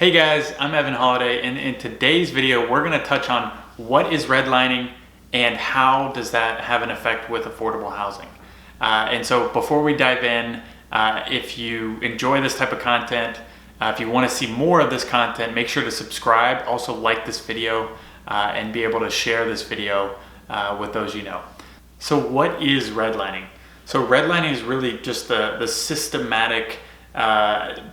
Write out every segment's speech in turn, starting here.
Hey guys, I'm Evan Holiday, and in today's video we're going to touch on what is redlining and how does that have an effect with affordable housing. And so before we dive in, if you enjoy this type of content, if you want to see more of this content, make sure to subscribe, also like this video, and be able to share this video with those you know. So what is redlining? So redlining is really just the systematic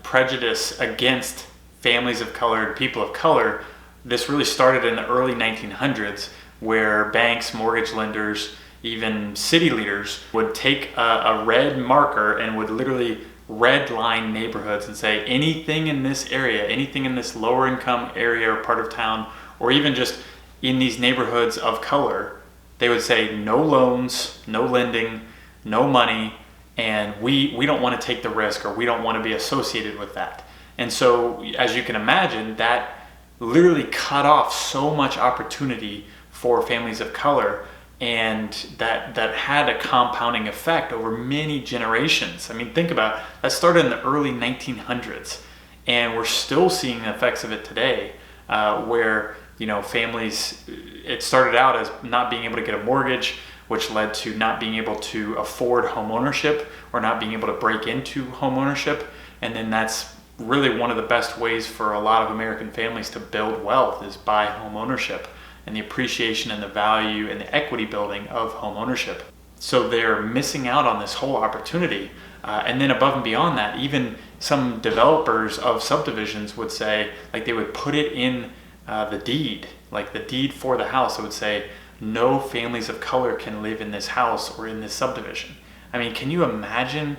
prejudice against families of color and people of color. This really started in the early 1900s, where banks, mortgage lenders, even city leaders would take a red marker and would literally redline neighborhoods and say anything in this area, anything in this lower income area or part of town, or even just in these neighborhoods of color, they would say no loans, no lending, no money, and we don't want to take the risk, or we don't want to be associated with that. And so, as you can imagine, that literally cut off so much opportunity for families of color, and that had a compounding effect over many generations. I mean, think about it. That started in the early 1900s, and we're still seeing the effects of it today, where families, it started out as not being able to get a mortgage, which led to not being able to afford home ownership or not being able to break into home ownership. And then that's really one of the best ways for a lot of American families to build wealth, is by home ownership and the appreciation and the value and the equity building of home ownership. So they're missing out on this whole opportunity. And then above and beyond that, even some developers of subdivisions would say, like, they would put it in the deed, like the deed for the house. It would say, no families of color can live in this house or in this subdivision. I mean, can you imagine,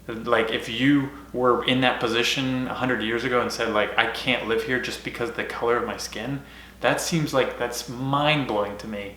like, if you were in that position 100 years ago and said, like, I can't live here just because of the color of my skin? That seems like that's mind-blowing to me.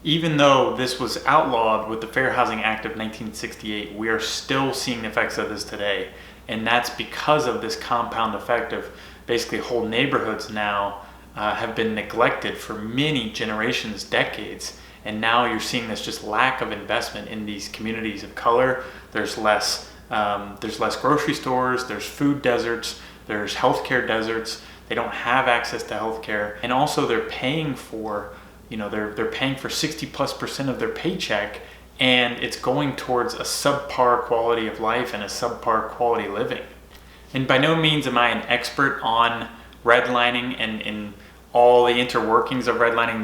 Even though this was outlawed with the Fair Housing Act of 1968, we are still seeing the effects of this today. And that's because of this compound effect of basically whole neighborhoods now have been neglected for many generations, decades. And now you're seeing this just lack of investment in these communities of color. There's less grocery stores, there's food deserts, there's healthcare deserts. They don't have access to healthcare, and also they're paying for, they're paying for 60+% of their paycheck, and it's going towards a subpar quality of life and a subpar quality living. And by no means am I an expert on redlining and in all the interworkings of redlining.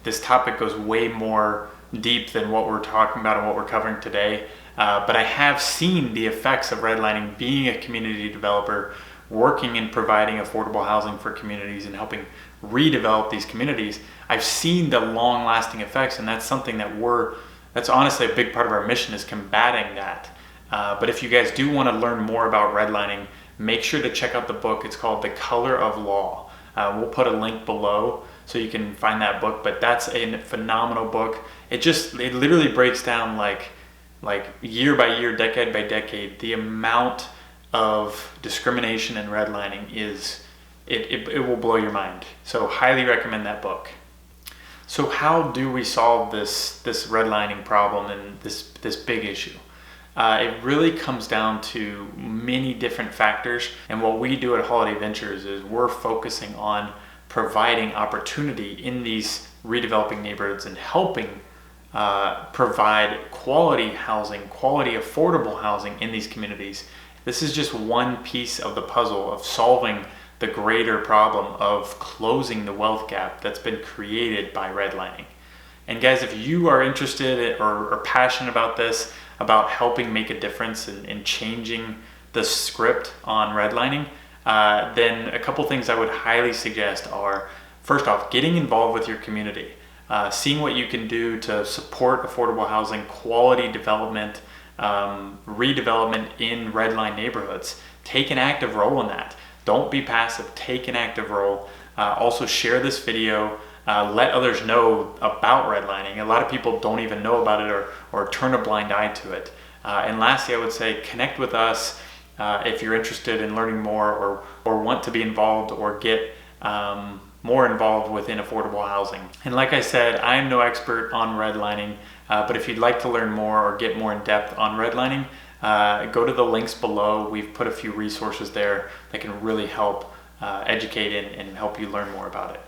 This topic goes way more deep than what we're talking about and what we're covering today. But I have seen the effects of redlining, being a community developer, working and providing affordable housing for communities and helping redevelop these communities. I've seen the long-lasting effects, and that's something that's honestly a big part of our mission, is combating that. But if you guys do want to learn more about redlining, make sure to check out the book. It's called The Color of Law. We'll put a link below so you can find that book, but that's a phenomenal book. It literally breaks down like year by year, decade by decade, the amount of discrimination and redlining it will blow your mind. So highly recommend that book. So how do we solve this redlining problem and this big issue? It really comes down to many different factors, and what we do at Holiday Ventures is we're focusing on providing opportunity in these redeveloping neighborhoods and helping provide quality housing, quality affordable housing in these communities. This is just one piece of the puzzle of solving the greater problem of closing the wealth gap that's been created by redlining. And guys, if you are interested or passionate about this, about helping make a difference in changing the script on redlining, then a couple things I would highly suggest are, first off, getting involved with your community, seeing what you can do to support affordable housing, quality development, redevelopment in redline neighborhoods. Take an active role in that. Don't be passive. Take an active role. Also share this video. Let others know about redlining. A lot of people don't even know about it or turn a blind eye to it. And lastly, I would say connect with us if you're interested in learning more or want to be involved or get more involved within affordable housing. And like I said, I am no expert on redlining, but if you'd like to learn more or get more in depth on redlining, go to the links below. We've put a few resources there that can really help educate and help you learn more about it.